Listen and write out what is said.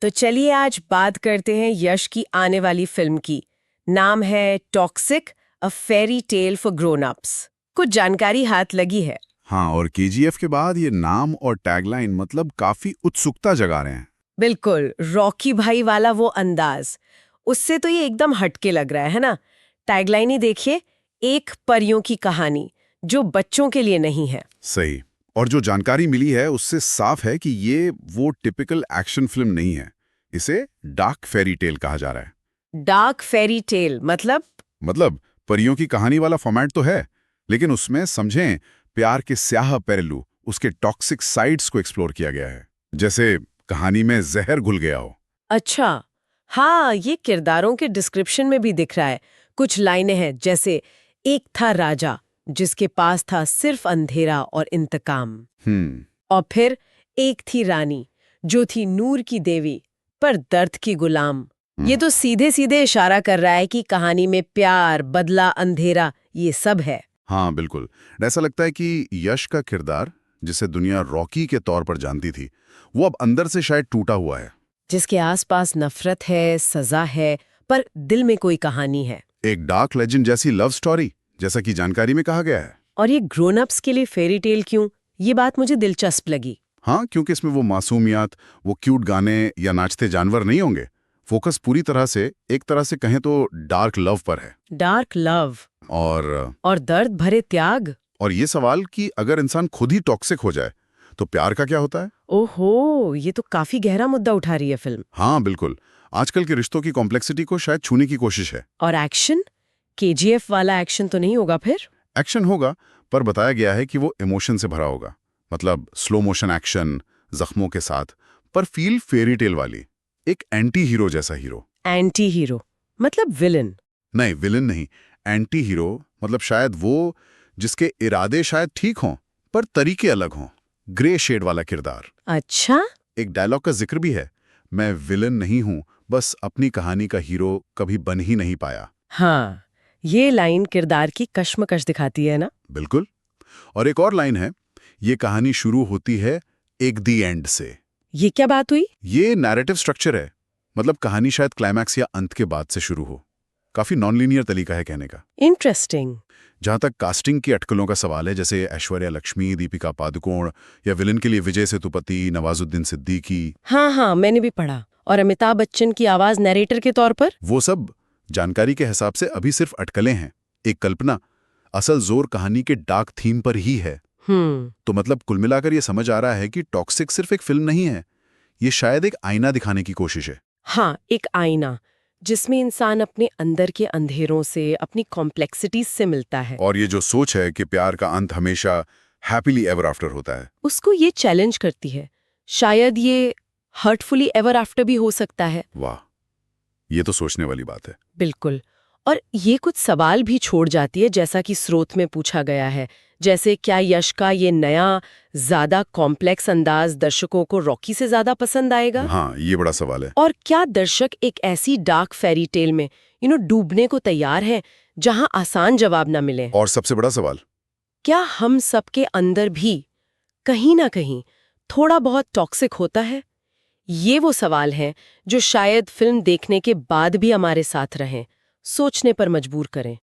तो चलिए आज बात करते हैं यश की आने वाली फिल्म की। नाम है toxic, a fairy tale for grown ups. कुछ जानकारी हाथ लगी है। हाँ, और केजीएफ के बाद ये नाम और टैगलाइन मतलब काफी उत्सुकता जगा रहे हैं। बिल्कुल, रॉकी भाई वाला वो अंदाज, उससे तो ये एकदम हटके लग रहा है ना। टैगलाइन ही देखिए, एक परियों की कहानी जो बच्चों के लिए नहीं है। सही। और जो जानकारी मिली है उससे साफ है कि ये वो टिपिकल एक्शन फिल्म नहीं है। इसे डार्क फेरी टेल कहा जा रहा है। डार्क फेरी टेल मतलब परियों की कहानी वाला फॉर्मेट तो है, लेकिन उसमें समझें प्यार के स्याह पहलू, उसके टॉक्सिक साइड्स को एक्सप्लोर किया गया है। जैसे कहानी में जहर घुल गया हो। अच्छा, हाँ, ये किरदारों के डिस्क्रिप्शन में भी दिख रहा है। कुछ लाइनें हैं जैसे, एक था राजा जिसके पास था सिर्फ अंधेरा और इंतकाम। और फिर एक थी रानी जो थी नूर की देवी पर दर्द की गुलाम। ये तो सीधे सीधे इशारा कर रहा है कि कहानी में प्यार, बदला, अंधेरा ये सब है। हाँ बिल्कुल। ऐसा लगता है कि यश का किरदार, जिसे दुनिया रॉकी के तौर पर जानती थी, वो अब अंदर से शायद टूटा हुआ है। जिसके आसपास नफरत है, सजा है, पर दिल में कोई कहानी है। एक डार्क लेजेंड जैसी लव स्टोरी, जैसा कि जानकारी में कहा गया है। और ये ग्रोन अप्स के लिए फेरी टेल क्यों? ये बात मुझे दिलचस्प लगी। हाँ, क्योंकि इसमें वो मासूमियत, वो क्यूट गाने या नाचते जानवर नहीं होंगे। फोकस पूरी तरह से, एक तरह से कहें तो डार्क लव पर है। डार्क लव और दर्द भरे त्याग। और ये सवाल कि अगर इंसान खुद ही टॉक्सिक हो जाए तो प्यार का क्या होता है। ओहो, ये तो काफी गहरा मुद्दा उठा रही है फिल्म। हाँ बिल्कुल। आजकल के रिश्तों की कॉम्प्लेक्सिटी को शायद छूने की कोशिश है। और एक्शन, केजीएफ वाला एक्शन तो नहीं होगा फिर? एक्शन होगा, पर बताया गया है कि वो इमोशन से भरा होगा। मतलब स्लो मोशन एक्शन, जख्मों के साथ, पर फील फेरी टेल वाली। एक एंटी हीरो जैसा हीरो। एंटी हीरो मतलब विलन? नहीं, विलन नहीं। एंटी हीरो मतलब शायद वो जिसके इरादे शायद ठीक हों, पर तरीके अलग हों। ग्रे शेड वाला किरदार। अच्छा, एक डायलॉग का जिक्र भी है, मैं विलन नहीं हूं, बस अपनी कहानी का हीरो कभी बन ही नहीं पाया। हाँ, ये लाइन किरदार की कश्मकश दिखाती है ना। बिल्कुल। और एक और लाइन है, ये कहानी शुरू होती है एक दी एंड से। ये क्या बात हुई? ये नैरेटिव स्ट्रक्चर है। मतलब कहानी शायद क्लाइमैक्स या अंत के बाद से शुरू हो। काफी नॉन लीनियर तरीका है कहने का। इंटरेस्टिंग। जहां तक कास्टिंग की अटकलों का सवाल है, जैसे ऐश्वर्या लक्ष्मी, दीपिका पादुकोण, या विलन के लिए विजय सेतुपति, नवाजुद्दीन सिद्दीकी। हाँ, मैंने भी पढ़ा। और अमिताभ बच्चन की आवाज नरेटर के तौर पर? वो सब जानकारी के हिसाब से अभी सिर्फ अटकलें हैं, एक कल्पना। असल जोर कहानी के डार्क थीम पर ही है। तो मतलब कुल मिलाकर ये समझ आ रहा है कि टॉक्सिक सिर्फ एक फिल्म नहीं है, ये शायद एक आईना दिखाने की कोशिश है। हाँ, एक आईना जिसमें इंसान अपने अंदर के अंधेरों से, अपनी कॉम्प्लेक्सिटीज से मिलता है। और ये जो सोच है कि प्यार का अंत हमेशा हैप्पीली एवर आफ्टर होता है, उसको ये चैलेंज करती है। शायद ये हर्टफुली एवर आफ्टर भी हो सकता है। वाह, ये तो सोचने वाली बात है। बिल्कुल। और ये कुछ सवाल भी छोड़ जाती है, जैसा कि स्रोत में पूछा गया है। जैसे, क्या यश का ये नया, ज्यादा कॉम्प्लेक्स अंदाज दर्शकों को रॉकी से ज्यादा पसंद आएगा? हाँ, ये बड़ा सवाल है। और क्या दर्शक एक ऐसी डार्क फेरी टेल में डूबने को तैयार है जहां आसान जवाब ना मिले? और सबसे बड़ा सवाल, क्या हम सबके अंदर भी कहीं ना कहीं थोड़ा बहुत टॉक्सिक होता है? ये वो सवाल हैं जो शायद फिल्म देखने के बाद भी हमारे साथ रहें, सोचने पर मजबूर करें।